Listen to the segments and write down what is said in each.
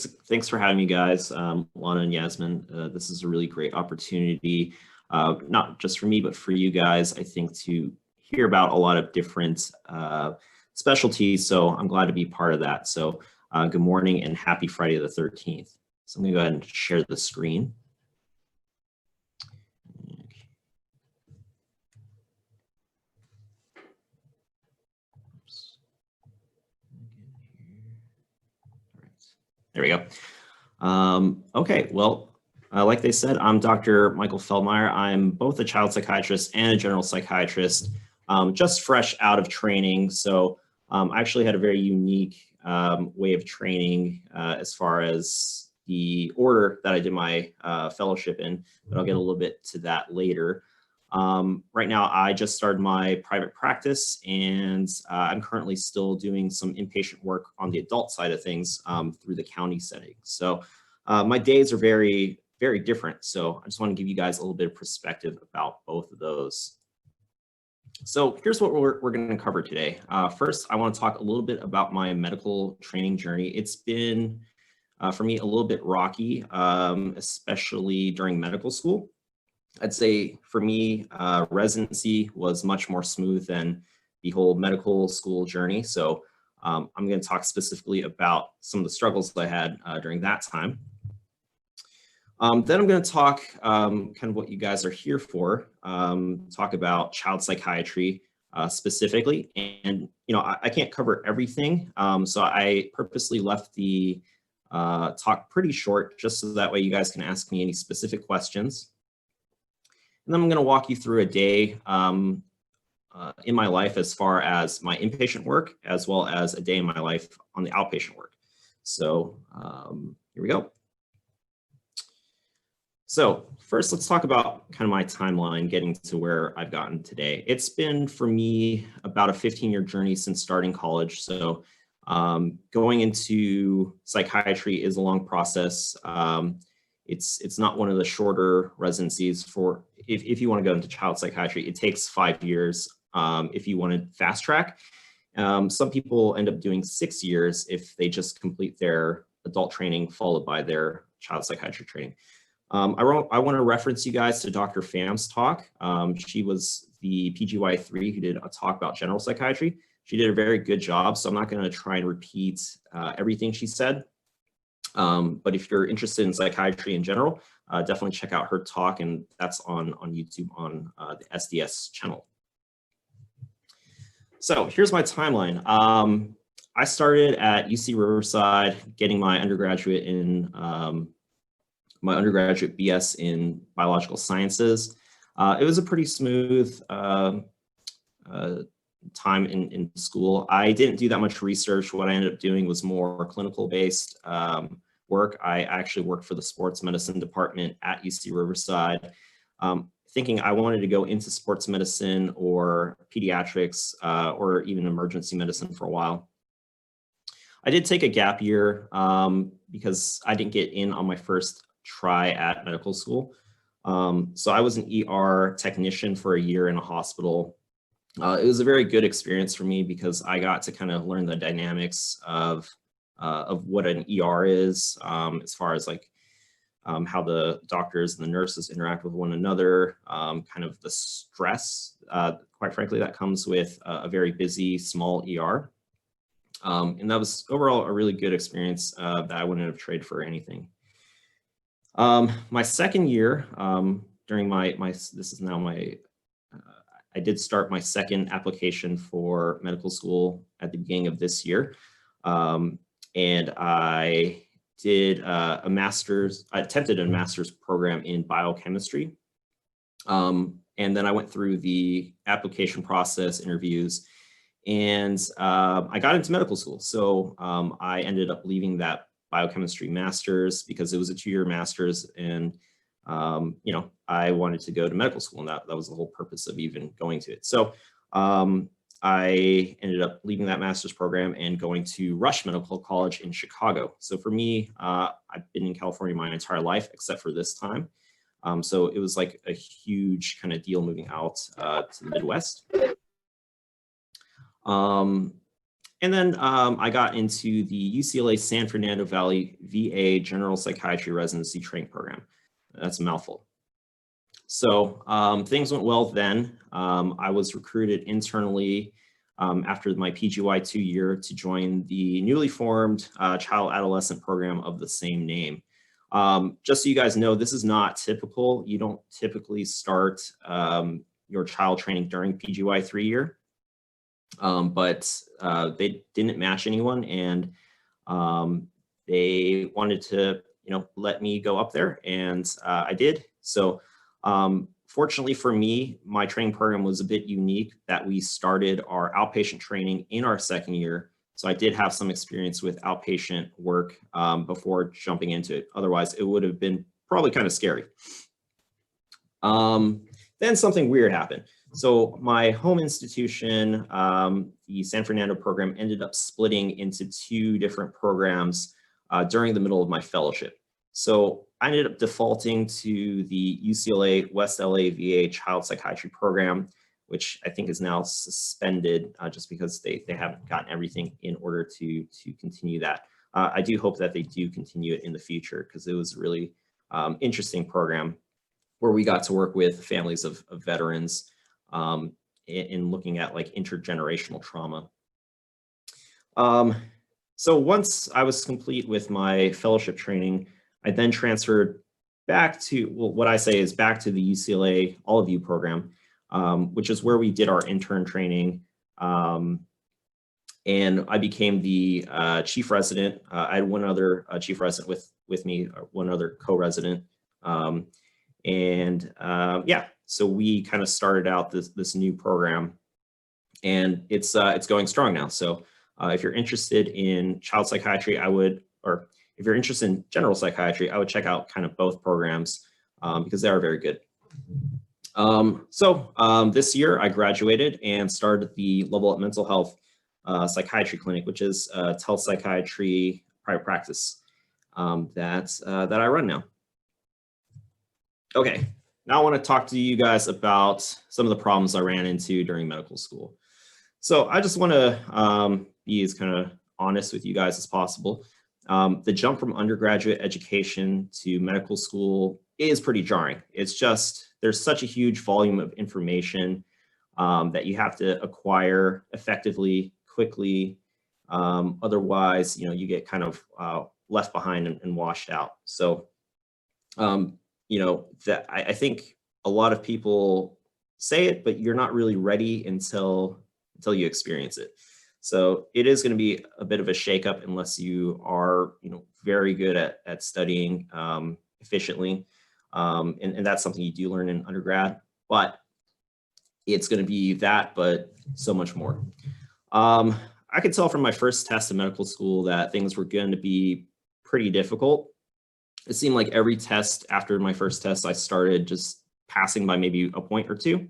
thanks for having me, guys. Lana and Yasmin, this is a really great opportunity, not just for me, but for you guys, I think, to hear about a lot of different specialties. So I'm glad to be part of that. So good morning and happy Friday the 13th. So I'm gonna go ahead and share the screen. There we go. Okay, well, like they said, I'm Dr. Michael Feldmeier. I'm both a child psychiatrist and a general psychiatrist, just fresh out of training. So I actually had a very unique way of training as far as the order that I did my fellowship in, but I'll get a little bit to that later. Right now, I just started my private practice, and I'm currently still doing some inpatient work on the adult side of things through the county setting. So my days are very, very different. So I just want to give you guys a little bit of perspective about both of those. So here's what we're going to cover today. First, I want to talk a little bit about my medical training journey. It's been, for me, a little bit rocky, especially during medical school. I'd say for me, residency was much more smooth than the whole medical school journey. So I'm going to talk specifically about some of the struggles that I had during that time. Then I'm going to talk kind of what you guys are here for, talk about child psychiatry specifically. And, you know, I can't cover everything. So I purposely left the talk pretty short, just so that way you guys can ask me any specific questions. And then I'm going to walk you through a day in my life as far as my inpatient work, as well as a day in my life on the outpatient work. So here we go. So first, let's talk about kind of my timeline getting to where I've gotten today. It's been, for me, about a 15-year journey since starting college. So going into psychiatry is a long process. It's not one of the shorter residencies for, if you want to go into child psychiatry, it takes 5 years if you want to fast track. Some people end up doing 6 years if they just complete their adult training followed by their child psychiatry training. I want to reference you guys to Dr. Pham's talk. She was the PGY3 who did a talk about general psychiatry. She did a very good job, so I'm not going to try and repeat everything she said. But if you're interested in psychiatry in general, definitely check out her talk, and that's on YouTube on the SDS channel. So here's my timeline. I started at UC Riverside getting my undergraduate in my undergraduate BS in biological sciences. It was a pretty smooth time in school. I didn't do that much research. What I ended up doing was more clinical-based work. I actually worked for the sports medicine department at UC Riverside, thinking I wanted to go into sports medicine or pediatrics or even emergency medicine for a while. I did take a gap year because I didn't get in on my first try at medical school. So I was an ER technician for a year in a hospital. It was a very good experience for me because I got to kind of learn the dynamics of what an ER is, as far as like how the doctors and the nurses interact with one another, kind of the stress, quite frankly, that comes with a very busy, small ER. And that was overall a really good experience that I wouldn't have traded for anything. My second year, during this is now my, I did start my second application for medical school at the beginning of this year. And I did I attempted a master's program in biochemistry. And then I went through the application process, interviews, and I got into medical school. So I ended up leaving that biochemistry master's because it was a 2-year master's, and you know, I wanted to go to medical school, and that was the whole purpose of even going to it. So I ended up leaving that master's program and going to Rush Medical College in Chicago. So for me, I've been in California my entire life except for this time. So it was like a huge kind of deal moving out to the Midwest. And then I got into the UCLA San Fernando Valley VA General Psychiatry Residency Training Program. That's a mouthful. So things went well then. I was recruited internally after my PGY 2-year to join the newly formed Child Adolescent program of the same name. Just so you guys know, this is not typical. You don't typically start your child training during PGY 3-year, but they didn't match anyone, and they wanted to, let me go up there, and I did. So fortunately for me, my training program was a bit unique that we started our outpatient training in our 2nd year. So I did have some experience with outpatient work before jumping into it. Otherwise, it would have been probably kind of scary. Then something weird happened. So my home institution, the San Fernando program, ended up splitting into 2 different programs during the middle of my fellowship. So I ended up defaulting to the UCLA West LA VA Child Psychiatry program, which I think is now suspended just because they haven't gotten everything in order to continue that. I do hope that they do continue it in the future, because it was a really interesting program where we got to work with families of veterans in looking at like intergenerational trauma. So once I was complete with my fellowship training, I then transferred back to, well, what I say is back to the UCLA All of You program, which is where we did our intern training. And I became the chief resident. I had one other chief resident with me, one other co-resident. Yeah, so we kind of started out this new program, and it's going strong now. So if you're interested in child psychiatry, or if you're interested in general psychiatry, I would check out kind of both programs because they are very good. This year I graduated and started the Level Up Mental Health Psychiatry Clinic, which is Child Psychiatry Private Practice that I run now. Okay, now I want to talk to you guys about some of the problems I ran into during medical school. So I just want to be as kind of honest with you guys as possible. The jump from undergraduate education to medical school is pretty jarring. It's just, there's such a huge volume of information that you have to acquire effectively, quickly. Otherwise, you get kind of left behind and washed out. So, that I think a lot of people say it, but you're not really ready until you experience it. So it is going to be a bit of a shakeup unless you are, very good at studying efficiently. And that's something you do learn in undergrad, but it's going to be that, but so much more. I could tell from my first test in medical school that things were going to be pretty difficult. It seemed like every test after my first test, I started just passing by maybe a point or 2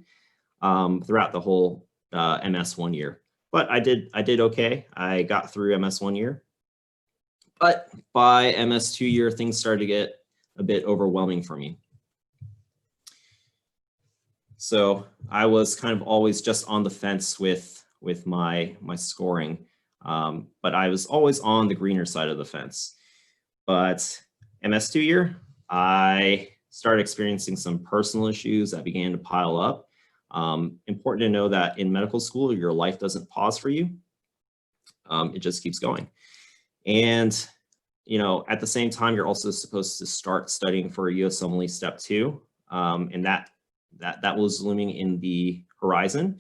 throughout the whole MS 1 year. But I did okay. I got through MS 1 year. But by MS 2 year, things started to get a bit overwhelming for me. So I was kind of always just on the fence with my scoring, but I was always on the greener side of the fence. But MS 2 year, I started experiencing some personal issues that began to pile up. Important to know that in medical school, your life doesn't pause for you. It just keeps going. And, at the same time, you're also supposed to start studying for USMLE Step 2. And that was looming in the horizon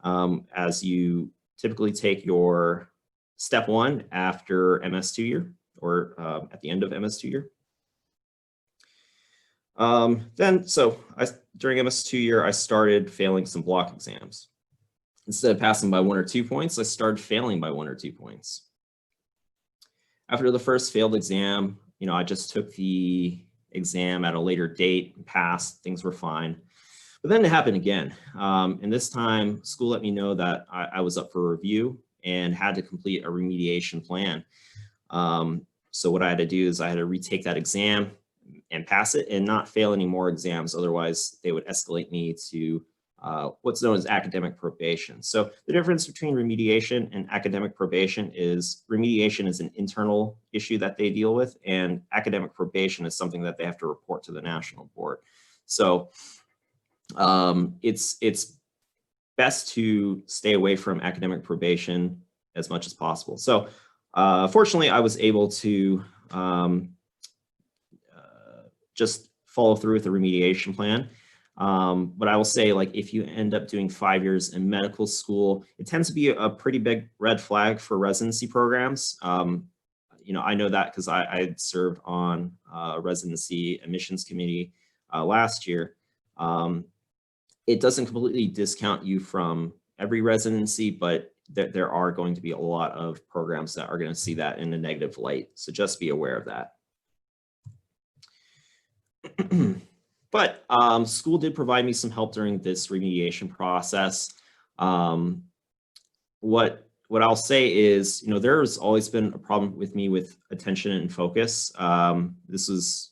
as you typically take your Step 1 after MS 2 year, or at the end of MS 2 year. During MS 2 year, I started failing some block exams. Instead of passing by 1 or 2 points, I started failing by 1 or 2 points. After the first failed exam, I just took the exam at a later date and passed. Things were fine. But then it happened again. And this time, school let me know that I was up for review and had to complete a remediation plan. So what I had to do is I had to retake that exam and pass it and not fail any more exams. Otherwise, they would escalate me to what's known as academic probation. So the difference between remediation and academic probation is remediation is an internal issue that they deal with, and academic probation is something that they have to report to the national board. So it's best to stay away from academic probation as much as possible. So fortunately, I was able to just follow through with the remediation plan. But I will say, like, if you end up doing 5 years in medical school, it tends to be a pretty big red flag for residency programs. You know, I know that because I served on a residency admissions committee last year. It doesn't completely discount you from every residency, but there are going to be a lot of programs that are going to see that in a negative light. So just be aware of that. But school did provide me some help during this remediation process. What I'll say is, you know, there's always been a problem with me with attention and focus. This was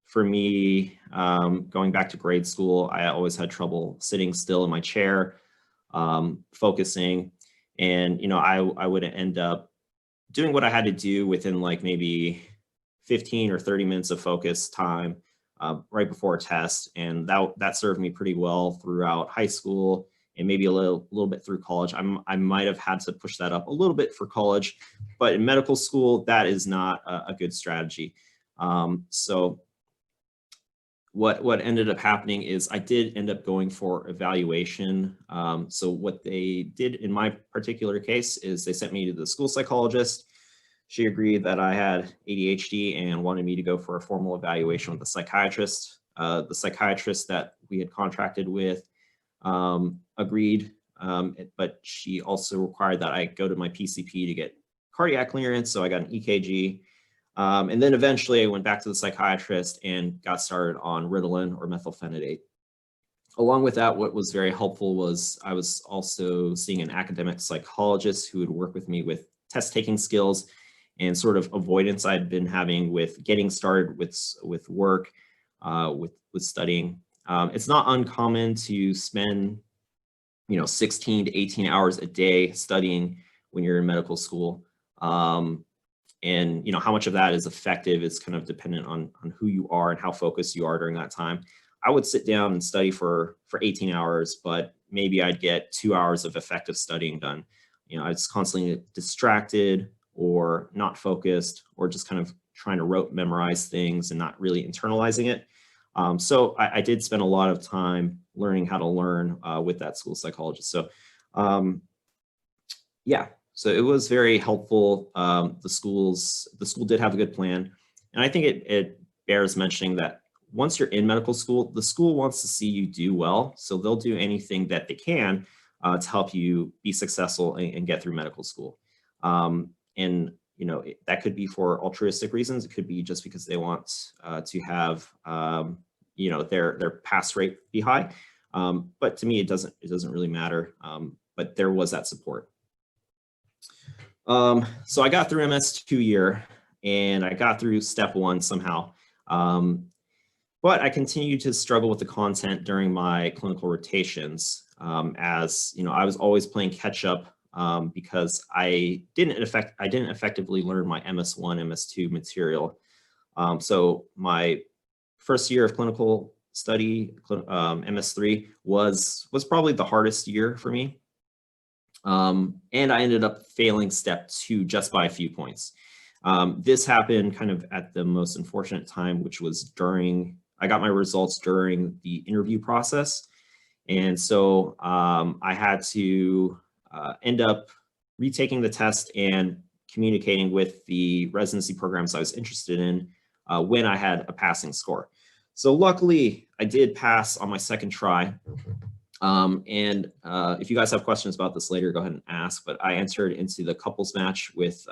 for me going back to grade school. I always had trouble sitting still in my chair, focusing, and you know, I would end up doing what I had to do within like maybe 15 or 30 minutes of focus time. Right before a test, and that served me pretty well throughout high school and maybe a little bit through college. I might have had to push that up a little bit for college, but in medical school, that is not a good strategy. So what ended up happening is I did end up going for evaluation. So what they did in my particular case is they sent me to the school psychologist. She agreed that I had ADHD and wanted me to go for a formal evaluation with the psychiatrist. The psychiatrist that we had contracted with agreed, but she also required that I go to my PCP to get cardiac clearance. So I got an EKG. And then eventually I went back to the psychiatrist and got started on Ritalin or methylphenidate. Along with that, what was very helpful was I was also seeing an academic psychologist who would work with me with test taking skills and sort of avoidance I'd been having with getting started with work, with studying. It's not uncommon to spend, you know, 16 to 18 hours a day studying when you're in medical school. And, you know, how much of that is effective is kind of dependent on who you are and how focused you are during that time. I would sit down and study for 18 hours, but maybe I'd get 2 hours of effective studying done. You know, I was constantly distracted or not focused, or just kind of trying to rote memorize things and not really internalizing it. So I did spend a lot of time learning how to learn with that school psychologist. So yeah, so it was very helpful. The school did have a good plan. And I think it bears mentioning that once you're in medical school, the school wants to see you do well. So they'll do anything that they can to help you be successful and get through medical school. And, you know, that could be for altruistic reasons. It could be just because they want to have, you know, their pass rate be high. But to me, it doesn't really matter. But there was that support. So I got through MS2 year and I got through step 1 somehow. But I continued to struggle with the content during my clinical rotations, as, you know, I was always playing catch up. Because I didn't effectively learn my MS1, MS2 material. So my first year of clinical study, MS3, was probably the hardest year for me. And I ended up failing step 2 just by a few points. This happened kind of at the most unfortunate time, which was I got my results during the interview process. And so I had to end up retaking the test and communicating with the residency programs I was interested in when I had a passing score. So luckily, I did pass on my second try. And if you guys have questions about this later, go ahead and ask. But I entered into the couples match with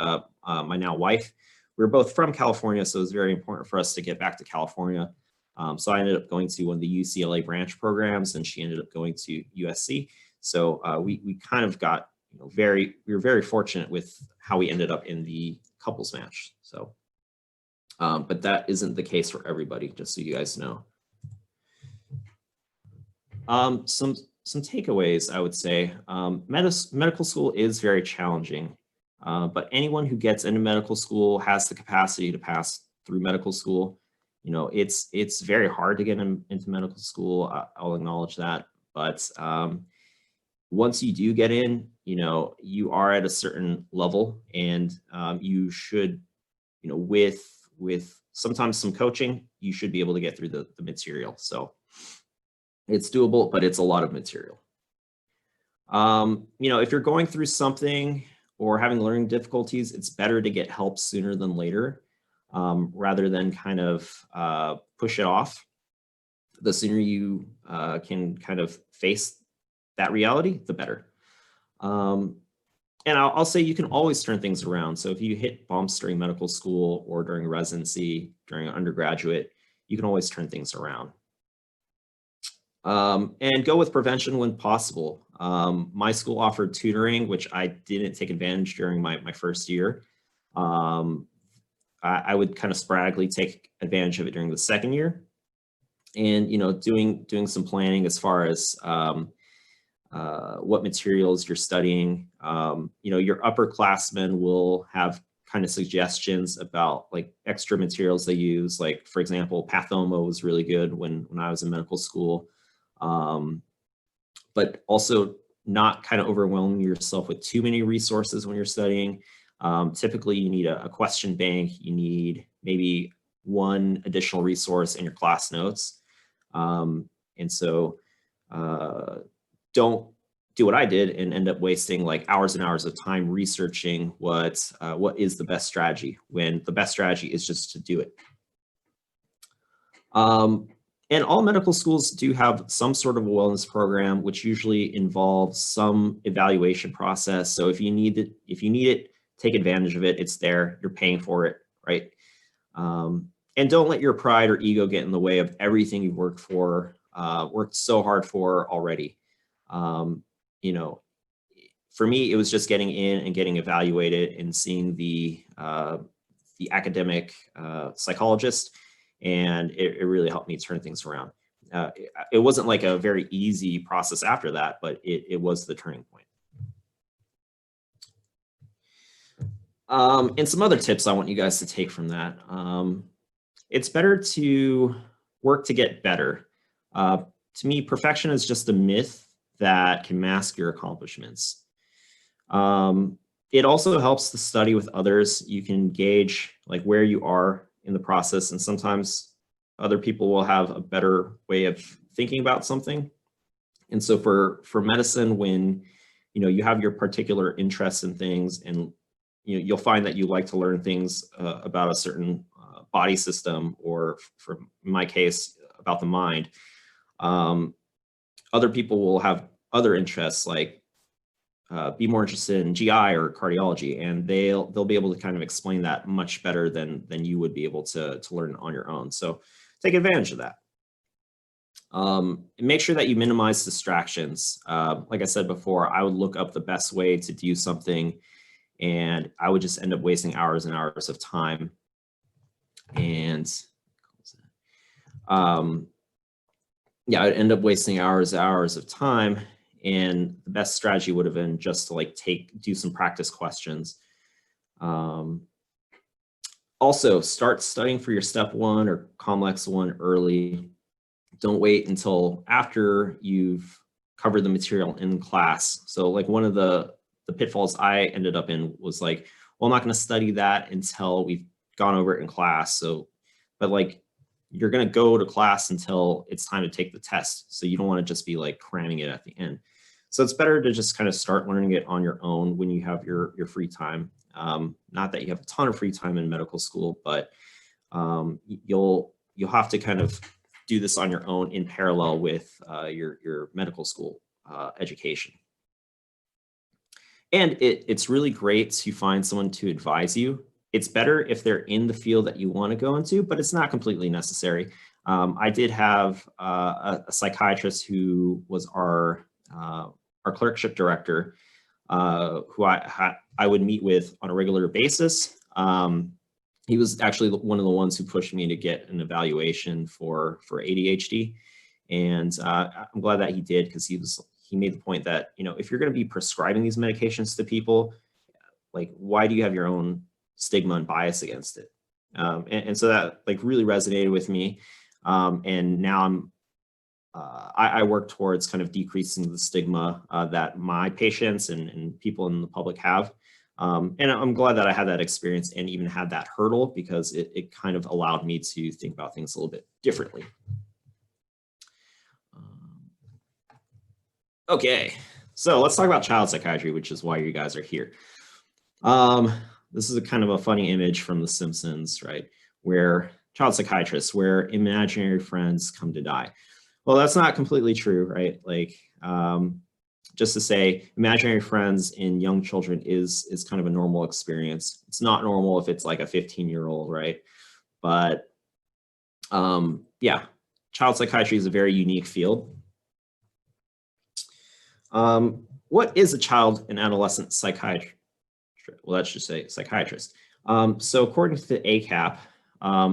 my now wife. We were both from California, so it was very important for us to get back to California. So I ended up going to one of the UCLA branch programs, and she ended up going to USC. So we kind of got, you know, we were very fortunate with how we ended up in the couples match. So, but that isn't the case for everybody, just so you guys know. Some takeaways, I would say, medical school is very challenging, but anyone who gets into medical school has the capacity to pass through medical school. You know, it's very hard to get into medical school. I'll acknowledge that, but once you do get in, you know, you are at a certain level, and you should, you know, with sometimes some coaching, you should be able to get through the material. So it's doable, but it's a lot of material. You know, if you're going through something or having learning difficulties, it's better to get help sooner than later, rather than kind of push it off. The sooner you can kind of face that reality, the better. And I'll say you can always turn things around. So if you hit bumps during medical school or during residency, during undergraduate, you can always turn things around. And go with prevention when possible. My school offered tutoring, which I didn't take advantage during my first year. I would kind of sporadically take advantage of it during the second year. And, you know, doing some planning as far as what materials you're studying. You know, your upperclassmen will have kind of suggestions about like extra materials they use. Like, for example, Pathoma was really good when I was in medical school. But also not kind of overwhelming yourself with too many resources when you're studying. Typically, you need a question bank. You need maybe one additional resource in your class notes. And so don't do what I did and end up wasting like hours and hours of time researching what is the best strategy, when the best strategy is just to do it. And all medical schools do have some sort of a wellness program, which usually involves some evaluation process. So if you need it, take advantage of it. It's there. You're paying for it, right? And don't let your pride or ego get in the way of everything you've worked so hard for already. You know, for me, it was just getting in and getting evaluated and seeing the academic psychologist, and it really helped me turn things around. It wasn't like a very easy process after that, but it was the turning point. And some other tips I want you guys to take from that. It's better to work to get better. To me, perfection is just a myth that can mask your accomplishments. It also helps to study with others. You can gauge like where you are in the process, and sometimes other people will have a better way of thinking about something. And so for medicine, when you have your particular interests in things, and you'll find that you like to learn things about a certain body system, or for my case, about the mind. Other people will have other interests, like be more interested in GI or cardiology, and they'll be able to kind of explain that much better than you would be able to learn on your own. So take advantage of that. And make sure that you minimize distractions. Like I said before, I would look up the best way to do something, and I would just end up wasting hours and hours of time. And yeah, I'd end up wasting hours of time. And the best strategy would have been just to like do some practice questions. Also, start studying for your step 1 or complex 1 early. Don't wait until after you've covered the material in class. So like one of the pitfalls I ended up in was like, well, I'm not going to study that until we've gone over it in class. So, but like, you're going to go to class until it's time to take the test. So you don't want to just be like cramming it at the end. So it's better to just kind of start learning it on your own when you have your free time. Not that you have a ton of free time in medical school, but you'll have to kind of do this on your own in parallel with your medical school education. And it's really great to find someone to advise you. It's better if they're in the field that you want to go into, but it's not completely necessary. I did have a psychiatrist who was our clerkship director, who I would meet with on a regular basis. He was actually one of the ones who pushed me to get an evaluation for ADHD. And I'm glad that he did, because he made the point that, you know, if you're going to be prescribing these medications to people, like, why do you have your own stigma and bias against it? And so that like really resonated with me. And now I work towards kind of decreasing the stigma that my patients and people in the public have. And I'm glad that I had that experience and even had that hurdle, because it kind of allowed me to think about things a little bit differently. Okay, so let's talk about child psychiatry, which is why you guys are here. This is a kind of a funny image from The Simpsons, right? Where child psychiatrists, where imaginary friends come to die. Well, that's not completely true, right? Like, just to say, imaginary friends in young children is kind of a normal experience. It's not normal if it's like a 15-year-old, right? But yeah, child psychiatry is a very unique field. What is a child and adolescent psychiatrist? Well, let's just say psychiatrist. So according to the ACAP,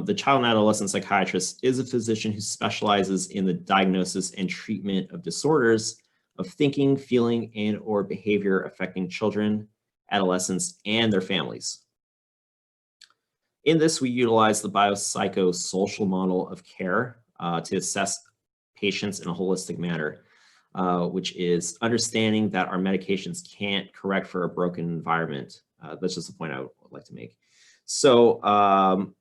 the child and adolescent psychiatrist is a physician who specializes in the diagnosis and treatment of disorders of thinking, feeling, and or behavior affecting children, adolescents, and their families. In this, we utilize the biopsychosocial model of care to assess patients in a holistic manner, which is understanding that our medications can't correct for a broken environment. That's just a point I would like to make. So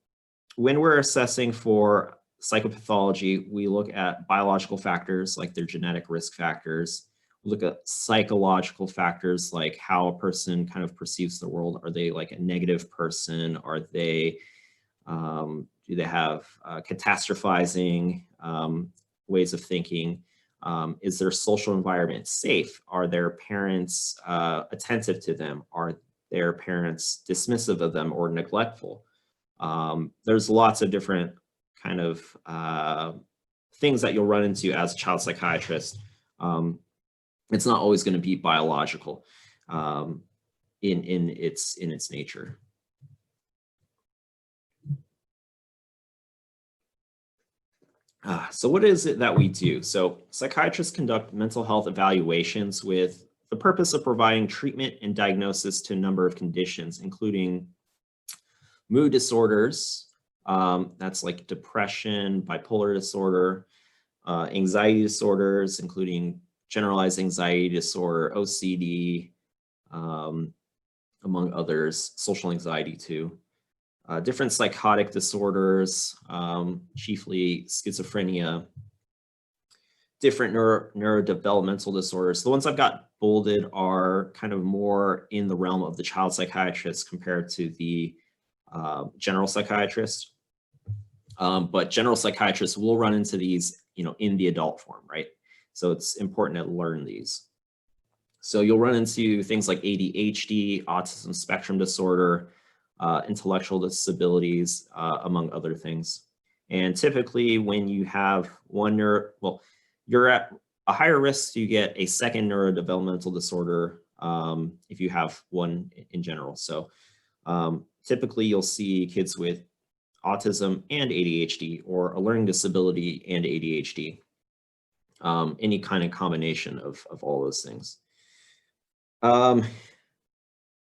when we're assessing for psychopathology, we look at biological factors like their genetic risk factors. We look at psychological factors like how a person kind of perceives the world. Are they like a negative person? Are they, do they have catastrophizing ways of thinking? Is their social environment safe? Are their parents attentive to them? Are their parents dismissive of them or neglectful? There's lots of different kind of things that you'll run into as a child psychiatrist. It's not always going to be biological in its nature. So what is it that we do? So psychiatrists conduct mental health evaluations with the purpose of providing treatment and diagnosis to a number of conditions, including mood disorders, that's like depression, bipolar disorder, anxiety disorders, including generalized anxiety disorder, OCD, among others, social anxiety too. Different psychotic disorders, chiefly schizophrenia, different neurodevelopmental disorders. The ones I've got bolded are kind of more in the realm of the child psychiatrist compared to the general psychiatrist. But general psychiatrists will run into these, you know, in the adult form, right? So it's important to learn these. So you'll run into things like ADHD, autism spectrum disorder, intellectual disabilities, among other things. And typically when you have one you're at a higher risk to get a second neurodevelopmental disorder if you have one in general. So typically you'll see kids with autism and ADHD, or a learning disability and ADHD, any kind of combination of all those things.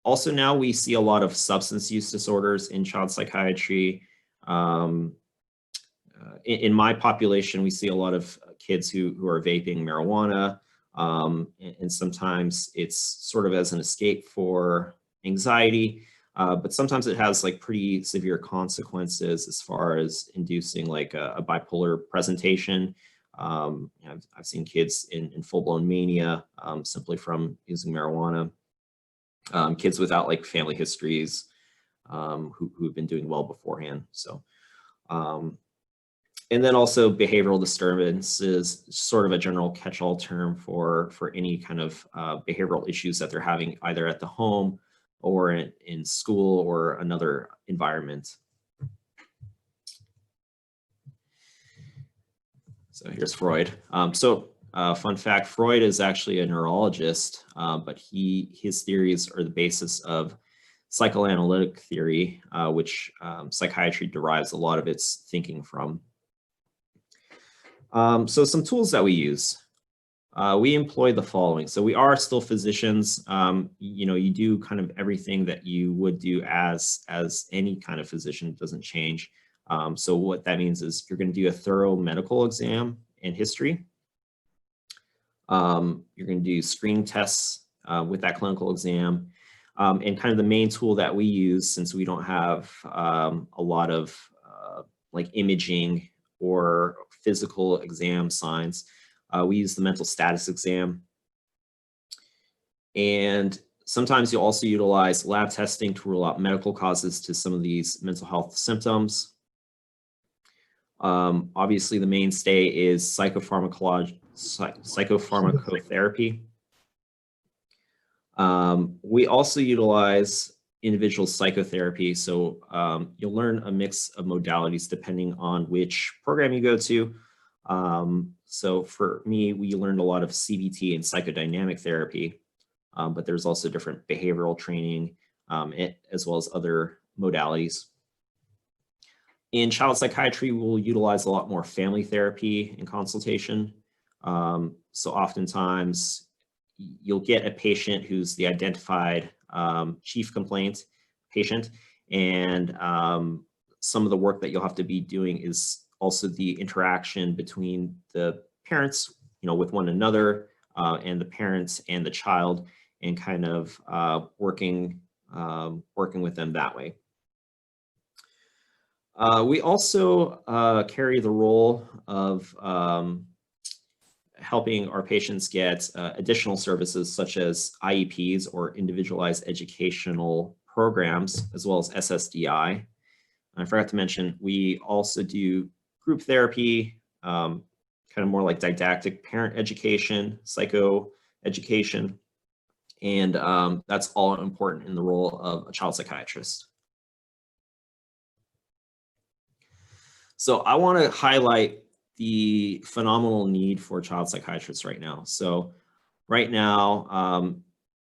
Also now we see a lot of substance use disorders in child psychiatry. In my population, we see a lot of kids who are vaping marijuana, and sometimes it's sort of as an escape for anxiety, but sometimes it has like pretty severe consequences as far as inducing like a bipolar presentation. I've seen kids in full-blown mania simply from using marijuana. Kids without like family histories who've been doing well beforehand. So, and then also behavioral disturbance is sort of a general catch-all term for any kind of behavioral issues that they're having either at the home or in school or another environment. So here's Freud. Fun fact, Freud is actually a neurologist, but his theories are the basis of psychoanalytic theory, which psychiatry derives a lot of its thinking from. So some tools that we use. We employ the following. So we are still physicians. You know, you do kind of everything that you would do as any kind of physician. It doesn't change. So what that means is you're going to do a thorough medical exam and history. You're going to do screening tests with that clinical exam. And kind of the main tool that we use, since we don't have a lot of like imaging or physical exam signs, we use the mental status exam. And sometimes you'll also utilize lab testing to rule out medical causes to some of these mental health symptoms. Obviously, the mainstay is psychopharmacotherapy. We also utilize individual psychotherapy. So you'll learn a mix of modalities depending on which program you go to. So for me, we learned a lot of CBT and psychodynamic therapy, but there's also different behavioral training as well as other modalities. In child psychiatry, we'll utilize a lot more family therapy and consultation. So oftentimes you'll get a patient who's the identified chief complaint patient, and some of the work that you'll have to be doing is also the interaction between the parents, you know, with one another, and the parents and the child, and kind of working with them that way. We also carry the role of helping our patients get additional services such as IEPs or individualized educational programs, as well as SSDI. And I forgot to mention, we also do group therapy, kind of more like didactic parent education, psycho education, and that's all important in the role of a child psychiatrist. So I want to highlight the phenomenal need for child psychiatrists right now. So right now,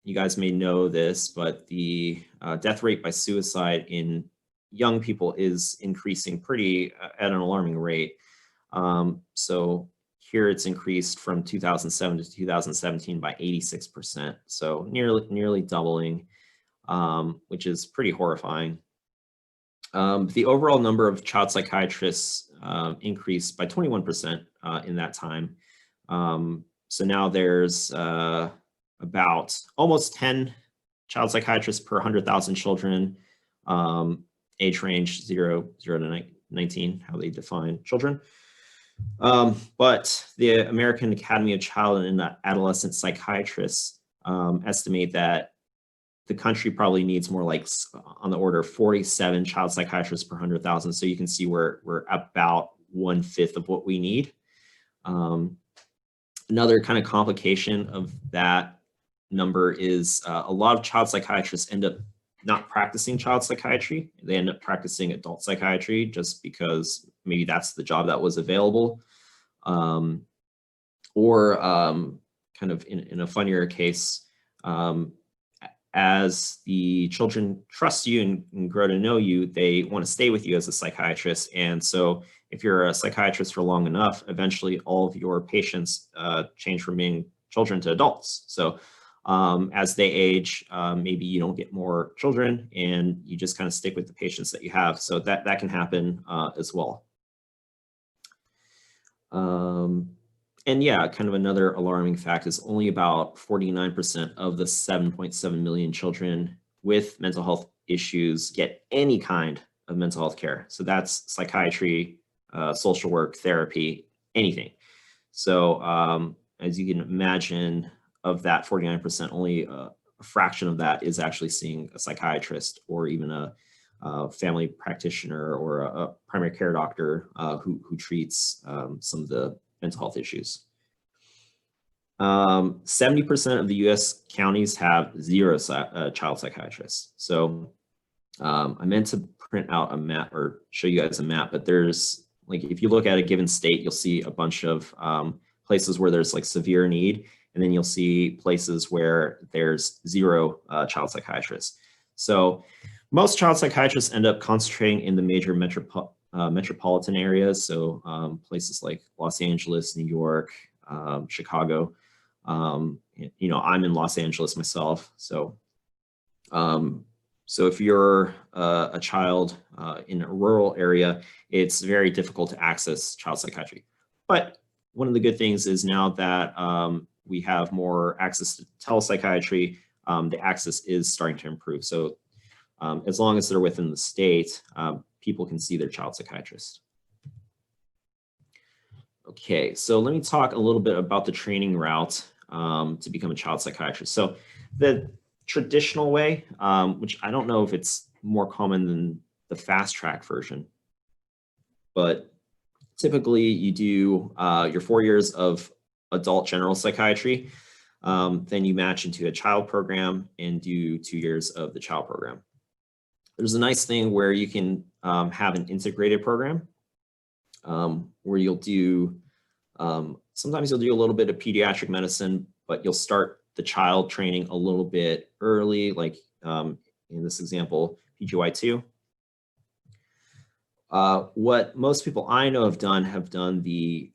you guys may know this, but the death rate by suicide in young people is increasing pretty at an alarming rate. So here it's increased from 2007 to 2017 by 86%. So nearly doubling, which is pretty horrifying. The overall number of child psychiatrists increased by 21% in that time. So now there's about almost 10 child psychiatrists per 100,000 children, age range 0 to 19, how they define children. But the American Academy of Child and Adolescent Psychiatrists estimate that the country probably needs more like on the order of 47 child psychiatrists per 100,000. So you can see we're about 1/5 of what we need. Another kind of complication of that number is a lot of child psychiatrists end up not practicing child psychiatry. They end up practicing adult psychiatry just because maybe that's the job that was available. Or kind of in a funnier case, as the children trust you and grow to know you, they want to stay with you as a psychiatrist. And so if you're a psychiatrist for long enough, eventually all of your patients change from being children to adults. So as they age, maybe you don't get more children and you just kind of stick with the patients that you have. So that can happen as well. And yeah, kind of another alarming fact is only about 49% of the 7.7 million children with mental health issues get any kind of mental health care. So that's psychiatry, social work, therapy, anything. So as you can imagine, of that 49%, only a fraction of that is actually seeing a psychiatrist or even a family practitioner or a primary care doctor who treats some of the mental health issues. 70% of the US counties have 0 child psychiatrists. So I meant to print out a map or show you guys a map, but there's like, if you look at a given state, you'll see a bunch of places where there's like severe need, and then you'll see places where there's 0 child psychiatrists. So most child psychiatrists end up concentrating in the major metropolitan areas. So places like Los Angeles, New York, Chicago. You know, I'm in Los Angeles myself, so so if you're a child in a rural area, it's very difficult to access child psychiatry. But one of the good things is now that we have more access to telepsychiatry, the access is starting to improve. So as long as they're within the state, people can see their child psychiatrist. Okay, so let me talk a little bit about the training route to become a child psychiatrist. So the traditional way, which I don't know if it's more common than the fast track version, but typically you do your 4 years of adult general psychiatry, then you match into a child program and do 2 years of the child program. There's a nice thing where you can have an integrated program where you'll do, sometimes you'll do a little bit of pediatric medicine, but you'll start the child training a little bit early, like in this example, PGY2. What most people I know have done the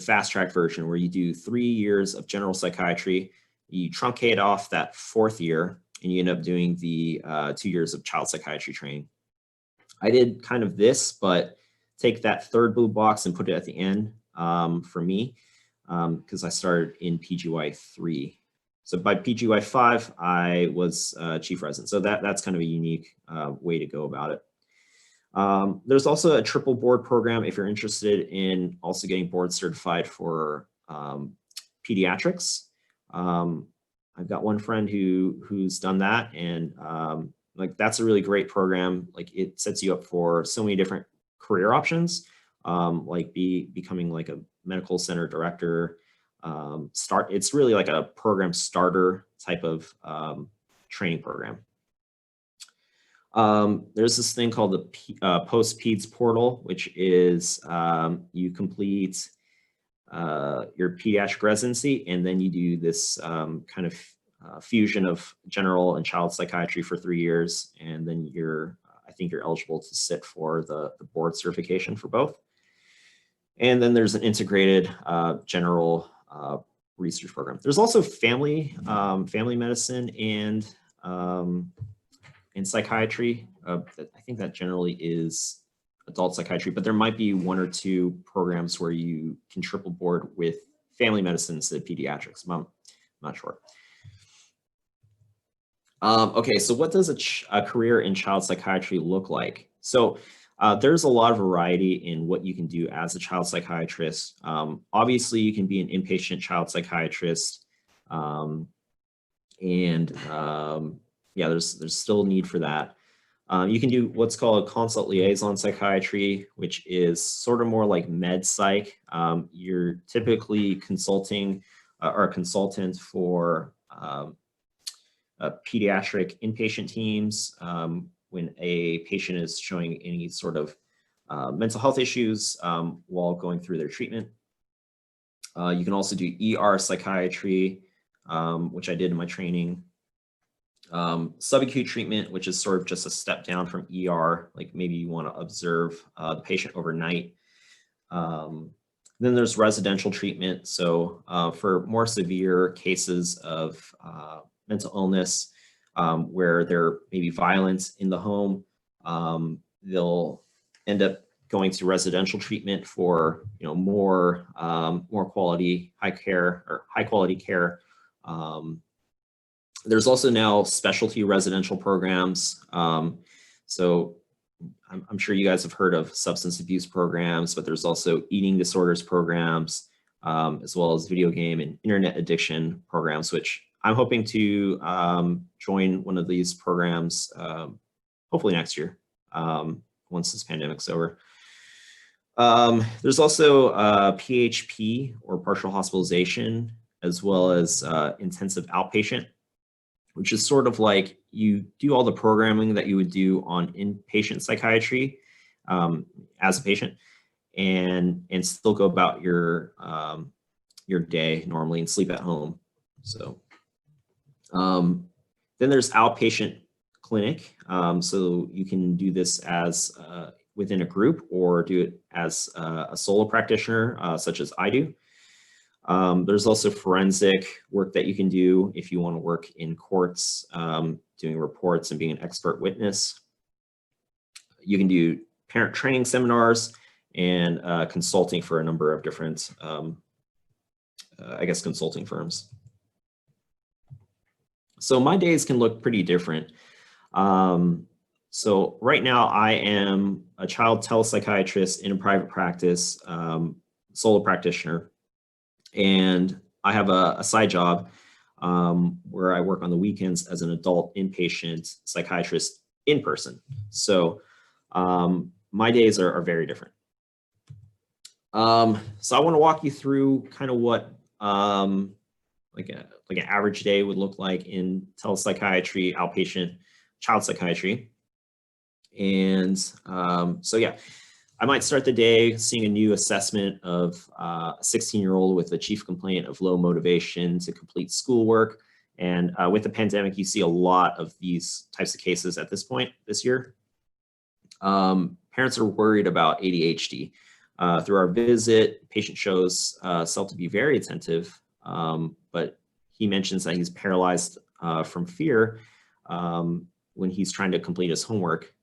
fast track version where you do 3 years of general psychiatry, you truncate off that 4th year, and you end up doing the 2 years of child psychiatry training. I did kind of this, but take that 3rd blue box and put it at the end for me, because I started in PGY3. So by PGY5, I was chief resident. So that's kind of a unique way to go about it. There's also a triple board program if you're interested in also getting board certified for pediatrics. I've got one friend who's done that, and like that's a really great program. Like it sets you up for so many different career options, like becoming like a medical center director. It's really like a program starter type of training program. There's this thing called the post-peds portal, which is you complete your pediatric residency, and then you do this kind of fusion of general and child psychiatry for 3 years, and then I think you're eligible to sit for the board certification for both. And then there's an integrated general research program. There's also family medicine and psychiatry. I think that generally is adult psychiatry, but there might be 1 or 2 programs where you can triple board with family medicine instead of pediatrics. I'm not sure. Okay, so what does a career in child psychiatry look like? So there's a lot of variety in what you can do as a child psychiatrist. Obviously, you can be an inpatient child psychiatrist, yeah, there's still a need for that. You can do what's called a consult liaison psychiatry, which is sort of more like med psych. You're typically consulting or a consultant for pediatric inpatient teams when a patient is showing any sort of mental health issues while going through their treatment. You can also do ER psychiatry, which I did in my training. Subacute treatment, which is sort of just a step down from ER, like maybe you want to observe the patient overnight. Then there's residential treatment. So for more severe cases of mental illness, where there may be violence in the home, they'll end up going to residential treatment for more quality, high quality care. There's also now specialty residential programs. So I'm sure you guys have heard of substance abuse programs, but there's also eating disorders programs, as well as video game and internet addiction programs, which I'm hoping to join one of these programs hopefully next year, once this pandemic's over. There's also PHP, or partial hospitalization, as well as intensive outpatient, which is sort of like you do all the programming that you would do on inpatient psychiatry as a patient, and still go about your day normally and sleep at home. So then there's outpatient clinic. So you can do this as within a group, or do it as a solo practitioner, such as I do. There's also forensic work that you can do if you want to work in courts, doing reports and being an expert witness. You can do parent training seminars and consulting for a number of different, I guess, consulting firms. So my days can look pretty different. So right now I am a child telepsychiatrist in a private practice, solo practitioner, and I have a side job where I work on the weekends as an adult inpatient psychiatrist in person. So my days are very different. So I want to walk you through kind of what like an average day would look like in telepsychiatry, outpatient child psychiatry. And so yeah, I might start the day seeing a new assessment of a 16-year-old with a chief complaint of low motivation to complete schoolwork. And with the pandemic, you see a lot of these types of cases at this point this year. Parents are worried about ADHD. Through our visit, patient shows self to be very attentive, but he mentions that he's paralyzed from fear when he's trying to complete his homework,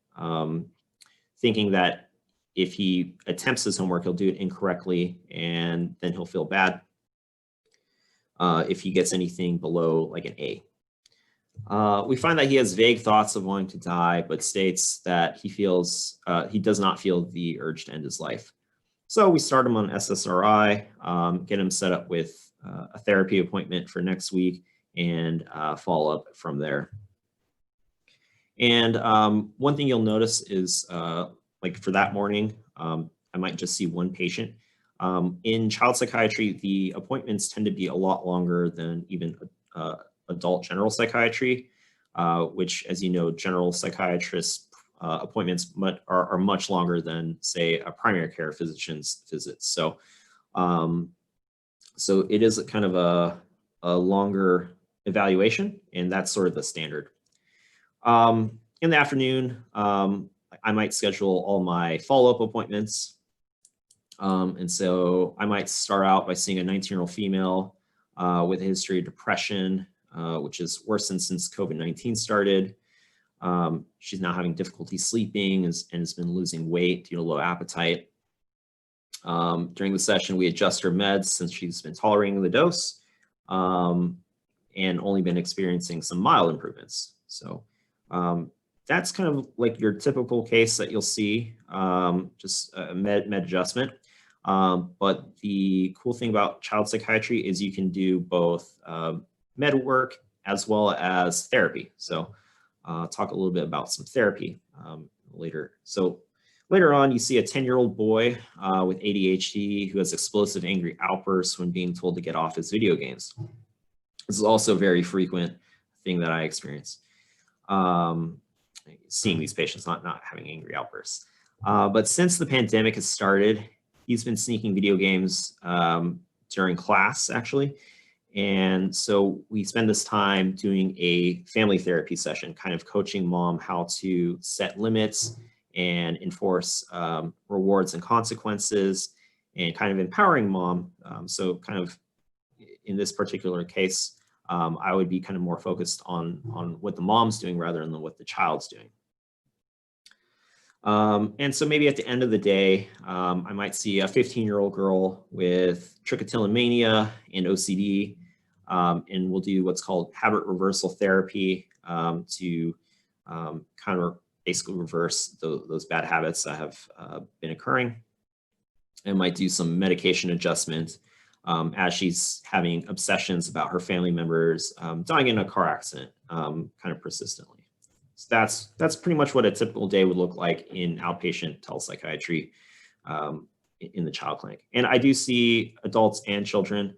thinking that if he attempts his homework, he'll do it incorrectly, and then he'll feel bad if he gets anything below like an A. We find that he has vague thoughts of wanting to die, but states that he does not feel the urge to end his life. So we start him on SSRI, get him set up with a therapy appointment for next week, and follow up from there. And one thing you'll notice is like for that morning, I might just see one patient. In child psychiatry, the appointments tend to be a lot longer than even adult general psychiatry, which, as you know, general psychiatrists appointments are much longer than, say, a primary care physician's visits. So, so it is kind of a longer evaluation, and that's sort of the standard. In the afternoon, I might schedule all my follow-up appointments. And so I might start out by seeing a 19-year-old female with a history of depression, which has worsened since COVID-19 started. She's now having difficulty sleeping and has been losing weight due to low appetite. During the session, we adjust her meds since she's been tolerating the dose and only been experiencing some mild improvements. So that's kind of like your typical case that you'll see, just a med adjustment. But the cool thing about child psychiatry is you can do both med work as well as therapy. So talk a little bit about some therapy later. So later on, you see a 10-year-old boy with ADHD who has explosive angry outbursts when being told to get off his video games. This is also a very frequent thing that I experience. Seeing these patients not having angry outbursts. But since the pandemic has started, he's been sneaking video games during class, actually. And so we spend this time doing a family therapy session, kind of coaching mom how to set limits and enforce rewards and consequences, and kind of empowering mom. So kind of in this particular case, I would be kind of more focused on what the mom's doing rather than what the child's doing. And so maybe at the end of the day, I might see a 15-year-old girl with trichotillomania and OCD, and we'll do what's called habit reversal therapy to kind of basically reverse those bad habits that have been occurring, and might do some medication adjustment as she's having obsessions about her family members dying in a car accident kind of persistently. So that's pretty much what a typical day would look like in outpatient telepsychiatry in the child clinic. And I do see adults and children,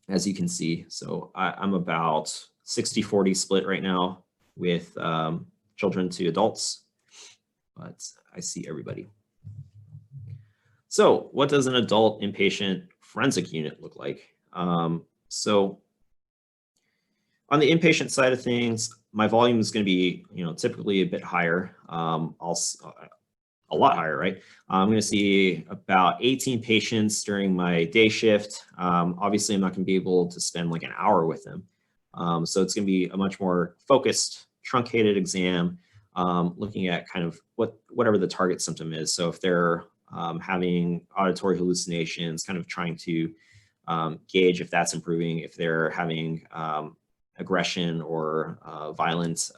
as you can see. So I'm about 60-40 split right now with children to adults, but I see everybody. So what does an adult inpatient forensic unit look like? So on the inpatient side of things, my volume is going to be, typically a bit higher. a lot higher, right? I'm going to see about 18 patients during my day shift. Obviously, I'm not going to be able to spend like an hour with them. So it's going to be a much more focused, truncated exam, looking at kind of whatever the target symptom is. So if they're having auditory hallucinations, kind of trying to gauge if that's improving, if they're having aggression or violent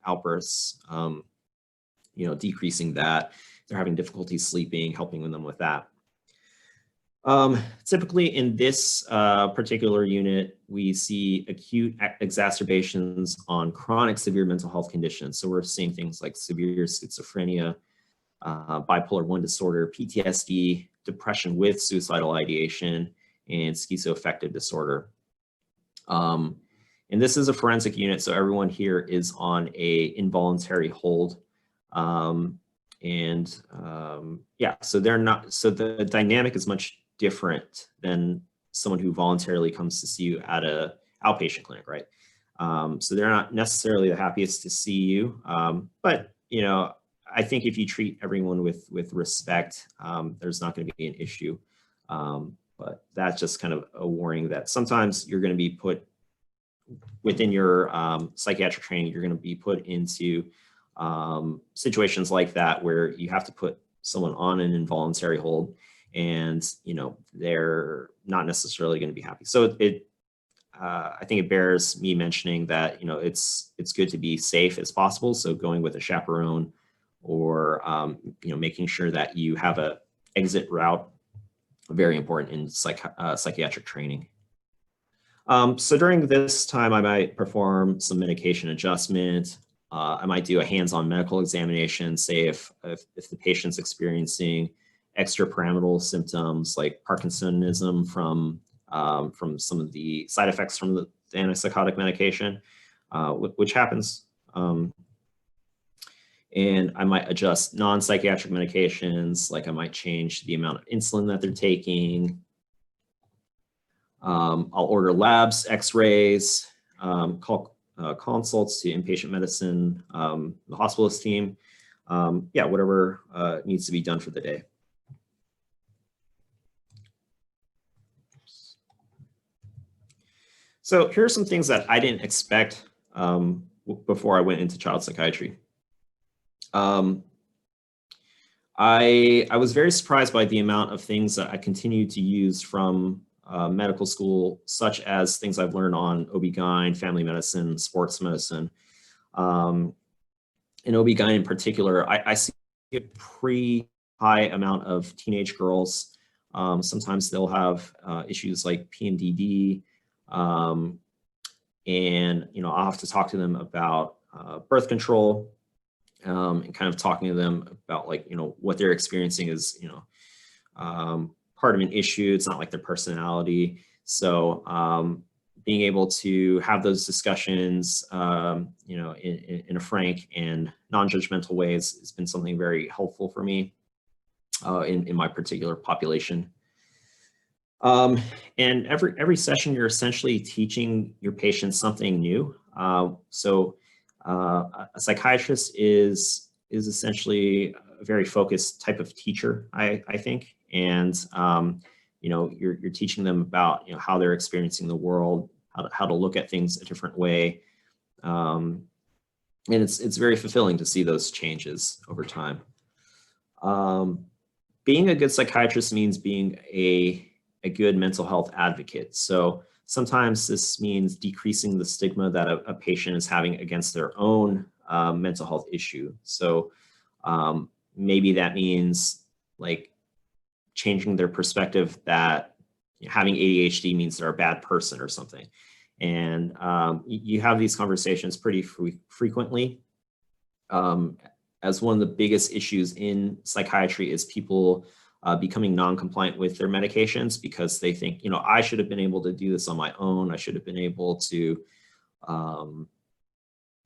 outbursts, decreasing that. If they're having difficulty sleeping, helping them with that. Typically in this particular unit, we see acute exacerbations on chronic severe mental health conditions. So we're seeing things like severe schizophrenia, bipolar 1 disorder, PTSD, depression with suicidal ideation, and schizoaffective disorder. And this is a forensic unit, so everyone here is on a involuntary hold. Yeah, so they're not, so the dynamic is much different than someone who voluntarily comes to see you at a outpatient clinic, right? So they're not necessarily the happiest to see you, but I think if you treat everyone with respect, there's not going to be an issue. But that's just kind of a warning that sometimes you're going to be put within your psychiatric training, you're going to be put into situations like that where you have to put someone on an involuntary hold, and they're not necessarily going to be happy. So I think it bears me mentioning that it's good to be safe as possible. So going with a chaperone, or making sure that you have a exit route, very important in psychiatric training. So during this time, I might perform some medication adjustment. I might do a hands-on medical examination, say if the patient's experiencing extrapyramidal symptoms like Parkinsonism from some of the side effects from the antipsychotic medication, which happens. And I might adjust non-psychiatric medications, like I might change the amount of insulin that they're taking. I'll order labs, x-rays, call consults to inpatient medicine, the hospitalist team, yeah, whatever needs to be done for the day. So here are some things that I didn't expect before I went into child psychiatry. I was very surprised by the amount of things that I continued to use from medical school, such as things I've learned on OB-GYN, family medicine, sports medicine. In OB-GYN in particular, I see a pretty high amount of teenage girls. Sometimes they'll have issues like PMDD, and I'll have to talk to them about birth control, and kind of talking to them about what they're experiencing is part of an issue. It's not like their personality. So being able to have those discussions, in a frank and non-judgmental ways has been something very helpful for me in my particular population. And every session, you're essentially teaching your patients something new. So a psychiatrist is essentially a very focused type of teacher, I think. And you're teaching them about how they're experiencing the world, how to look at things a different way, and it's very fulfilling to see those changes over time. Being a good psychiatrist means being a good mental health advocate. So sometimes this means decreasing the stigma that a patient is having against their own mental health issue. So maybe that means like changing their perspective that having ADHD means they're a bad person or something. And you have these conversations pretty frequently. As one of the biggest issues in psychiatry is people becoming non-compliant with their medications because they think, I should have been able to do this on my own. I should have been able to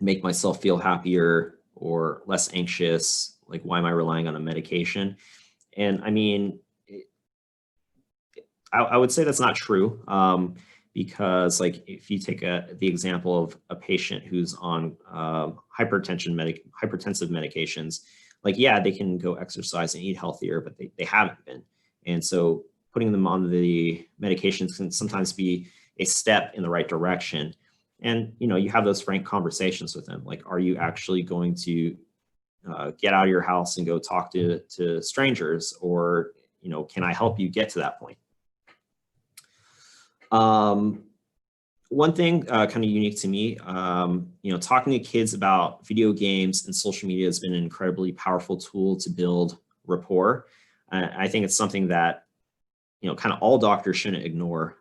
make myself feel happier or less anxious. Like, why am I relying on a medication? And I mean, I would say that's not true, because like if you take the example of a patient who's on hypertensive medications, like, yeah, they can go exercise and eat healthier, but they haven't been. And so putting them on the medications can sometimes be a step in the right direction. And, you have those frank conversations with them. Like, are you actually going to get out of your house and go talk to strangers? Or, can I help you get to that point? One thing kind of unique to me, talking to kids about video games and social media has been an incredibly powerful tool to build rapport. I think it's something that, kind of all doctors shouldn't ignore.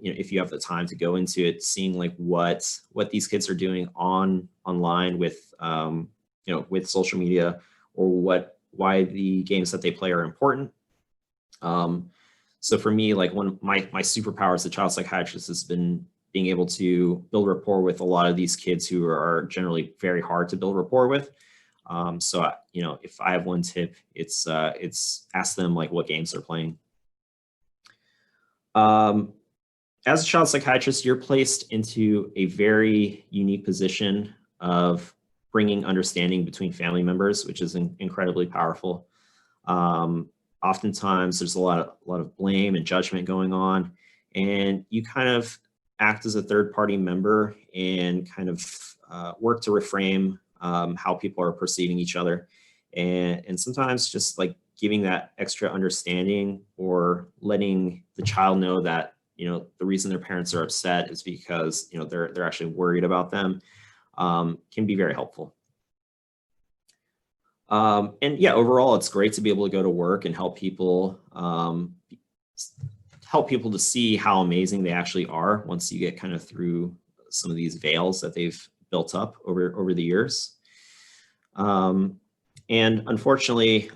If you have the time to go into it, seeing like what these kids are doing online with, with social media, or why the games that they play are important. So for me, like, one of my superpowers as a child psychiatrist has been being able to build rapport with a lot of these kids who are generally very hard to build rapport with. So, if I have one tip, it's ask them like what games they're playing. As a child psychiatrist, you're placed into a very unique position of bringing understanding between family members, which is incredibly powerful. Oftentimes there's a lot of blame and judgment going on, and you kind of act as a third-party member and kind of work to reframe how people are perceiving each other. And sometimes just like giving that extra understanding, or letting the child know that, the reason their parents are upset is because, they're actually worried about them, can be very helpful. And yeah, overall, it's great to be able to go to work and help people to see how amazing they actually are once you get kind of through some of these veils that they've built up over the years. And unfortunately,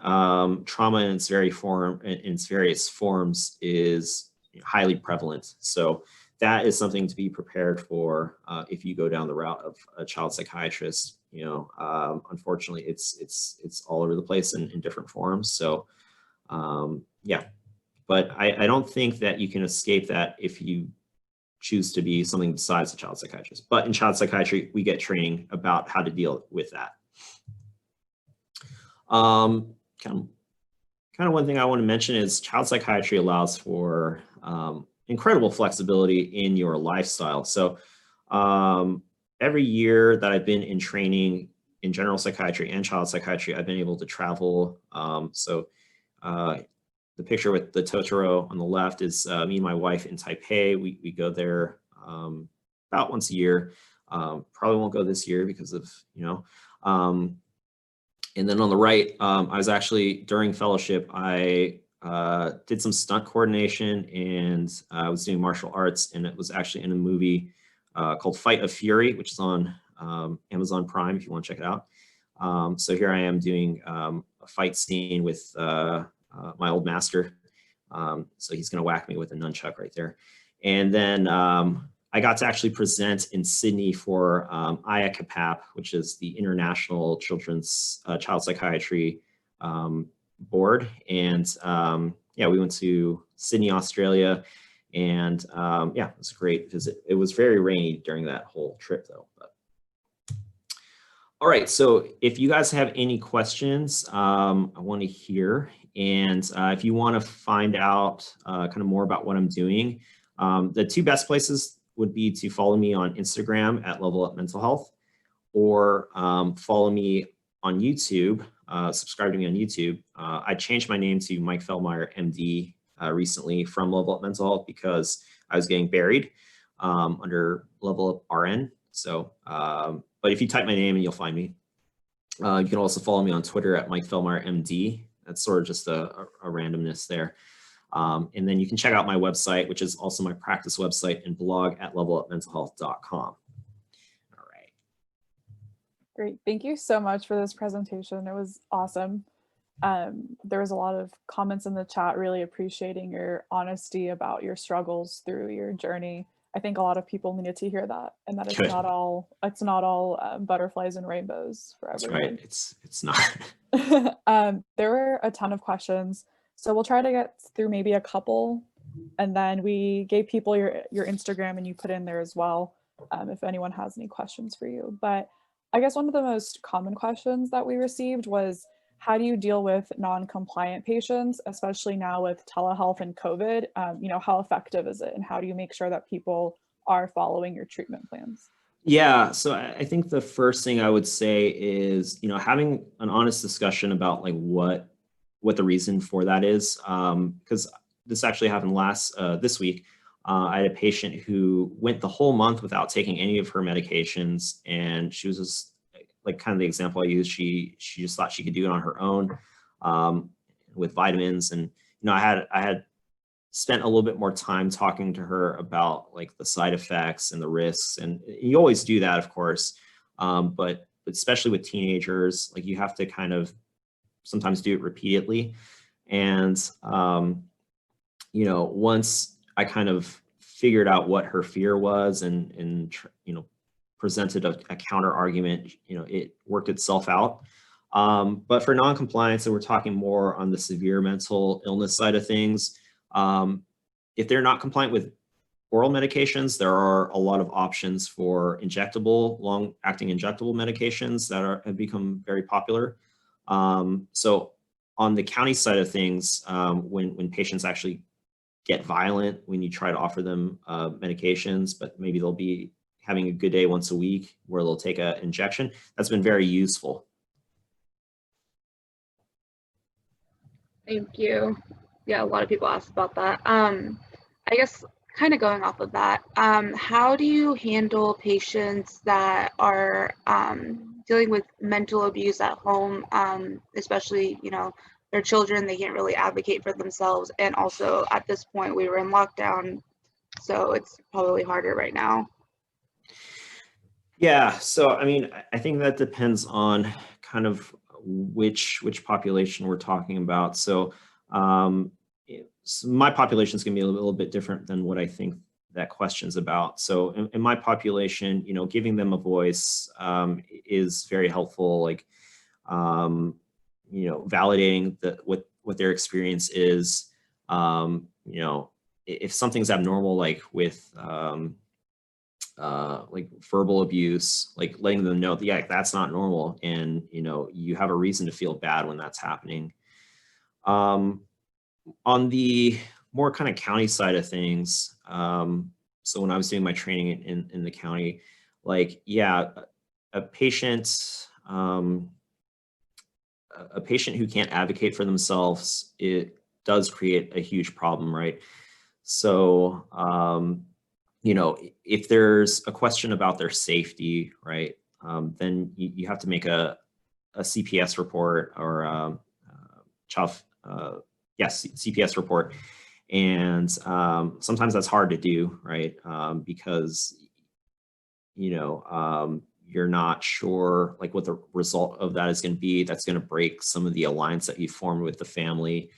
trauma in its various forms is highly prevalent. So that is something to be prepared for if you go down the route of a child psychiatrist. Unfortunately, it's all over the place in different forms. So yeah, but I don't think that you can escape that if you choose to be something besides a child psychiatrist. But in child psychiatry, we get training about how to deal with that. Kind of one thing I want to mention is child psychiatry allows for incredible flexibility in your lifestyle. So every year that I've been in training in general psychiatry and child psychiatry, I've been able to travel. The picture with the Totoro on the left is me and my wife in Taipei. We go there about once a year. Probably won't go this year because of, and then on the right, I was actually, during fellowship, I did some stunt coordination, and I was doing martial arts, and it was actually in a movie called Fight of Fury, which is on Amazon Prime if you want to check it out. So here I am doing a fight scene with my old master. So he's going to whack me with a nunchuck right there. And then I got to actually present in Sydney for IACAPAP, which is the International Children's Child Psychiatry Board. And yeah, we went to Sydney, Australia. And yeah, it was a great visit. It was very rainy during that whole trip though. But. All right, so if you guys have any questions, I want to hear. And if you want to find out kind of more about what I'm doing, the two best places would be to follow me on Instagram at Level Up Mental Health, or follow me on YouTube, subscribe to me on YouTube. I changed my name to Mike Feldmeier, MD, recently from Level Up Mental Health because I was getting buried under Level Up RN. So, but if you type my name, and you'll find me. You can also follow me on Twitter at Mike Feldmeier, MD. That's sort of just a randomness there. And then you can check out my website, which is also my practice website and blog at levelupmentalhealth.com. All right. Great. Thank you so much for this presentation. It was awesome. There was a lot of comments in the chat really appreciating your honesty about your struggles through your journey. I think a lot of people needed to hear that, and that it's not all butterflies and rainbows for everyone. That's right. It's not. There were a ton of questions, so we'll try to get through maybe a couple, and then we gave people your Instagram, and you put in there as well if anyone has any questions for you. But I guess one of the most common questions that we received was, how do you deal with non-compliant patients, especially now with telehealth and COVID? How effective is it, and how do you make sure that people are following your treatment plans? Yeah, so I think the first thing I would say is, having an honest discussion about like what the reason for that is, because this actually happened this week. I had a patient who went the whole month without taking any of her medications, and she was just like kind of the example I used. She just thought she could do it on her own, with vitamins, and I had spent a little bit more time talking to her about like the side effects and the risks. And you always do that, of course. But especially with teenagers, like you have to kind of sometimes do it repeatedly. And, once I kind of figured out what her fear was and presented a counter argument, it worked itself out. But for non-compliance, and we're talking more on the severe mental illness side of things, if they're not compliant with oral medications, there are a lot of options for long-acting injectable medications that have become very popular. So on the county side of things, when patients actually get violent, when you try to offer them medications, but maybe they'll be having a good day once a week where they'll take an injection, that's been very useful. Thank you. Yeah, a lot of people asked about that. I guess kind of going off of that, how do you handle patients that are dealing with mental abuse at home, especially, their children, they can't really advocate for themselves. And also at this point, we were in lockdown, so it's probably harder right now. Yeah, so I mean, I think that depends on kind of which population we're talking about. So, so my population is going to be a little bit different than what I think that question's about. So in my population, giving them a voice is very helpful. Like, validating what their experience is. If something's abnormal, like with like verbal abuse, like letting them know that, yeah, that's not normal, and you have a reason to feel bad when that's happening. On the more kind of county side of things, so when I was doing my training in the county, like, yeah, a patient who can't advocate for themselves, it does create a huge problem, right? So, if there's a question about their safety, right, then you have to make a CPS report or CPS report. And sometimes that's hard to do, right? Because, you're not sure like what the result of that is going to be. That's going to break some of the alliance that you formed with the family.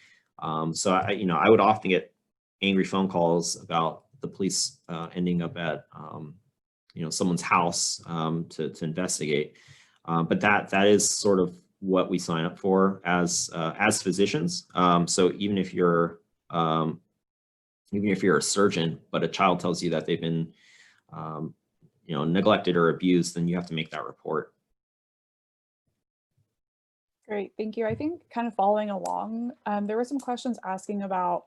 So I would often get angry phone calls about the police ending up at someone's house to investigate. But that is sort of what we sign up for as physicians. So even if you're a surgeon, but a child tells you that they've been neglected or abused, then you have to make that report. Great, thank you. I think kind of following along, there were some questions asking about,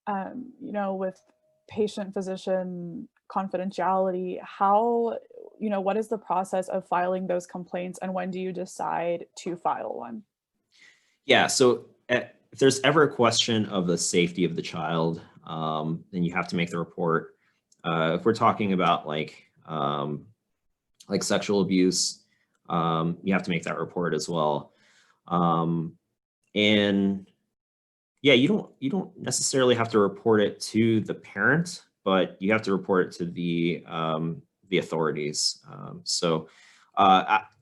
with patient-physician confidentiality, how, what is the process of filing those complaints, and when do you decide to file one? Yeah, so if there's ever a question of the safety of the child, then you have to make the report. If we're talking about like sexual abuse, you have to make that report as well. And yeah, you don't necessarily have to report it to the parent, but you have to report it to the authorities.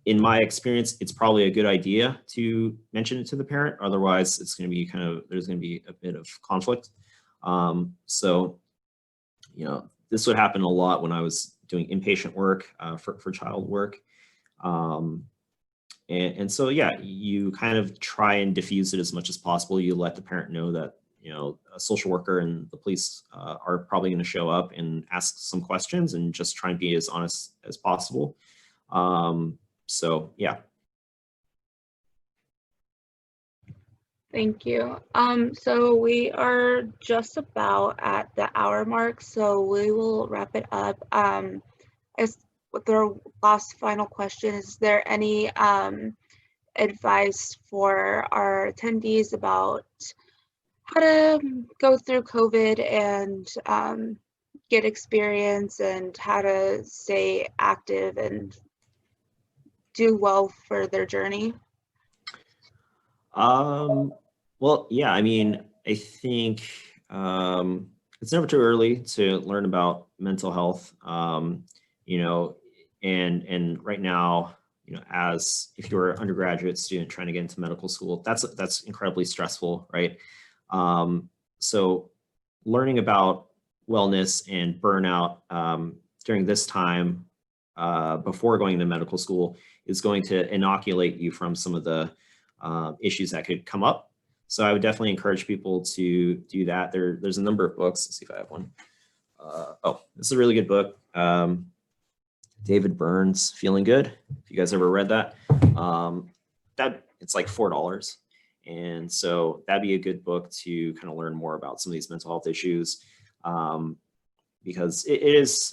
In my experience, it's probably a good idea to mention it to the parent. Otherwise, it's going to be there's going to be a bit of conflict. This would happen a lot when I was doing inpatient work for child work. And so, yeah, you kind of try and diffuse it as much as possible. You let the parent know that, a social worker and the police are probably going to show up and ask some questions, and just try and be as honest as possible. So, yeah. Thank you. So we are just about at the hour mark, so we will wrap it up. As with our last final question, is there any advice for our attendees about how to go through COVID and get experience and how to stay active and do well for their journey? Well, yeah, I mean, I think it's never too early to learn about mental health. You know, and right now, you know, as if you're an undergraduate student trying to get into medical school, that's incredibly stressful, right? So learning about wellness and burnout during this time before going to medical school is going to inoculate you from some of the issues that could come up. So I would definitely encourage people to do that. There's a number of books. Let's see if I have one. Oh, this is a really good book. David Burns, Feeling Good. If you guys ever read that, that it's like $4. And so that'd be a good book to kind of learn more about some of these mental health issues. Because it is,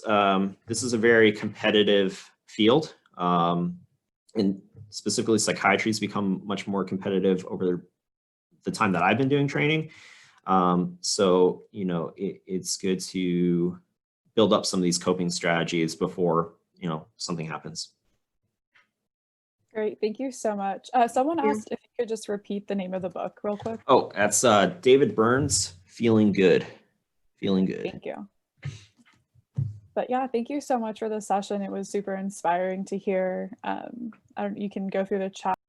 this is a very competitive field. And specifically psychiatry has become much more competitive over the time that I've been doing training. So, you know, it's good to build up some of these coping strategies before, you know, something happens. Great, thank you so much. Someone asked if you could just repeat the name of the book real quick. Oh, that's David Burns, Feeling Good. Feeling Good. Thank you. But yeah, thank you so much for this session. It was super inspiring to hear. You can go through the chat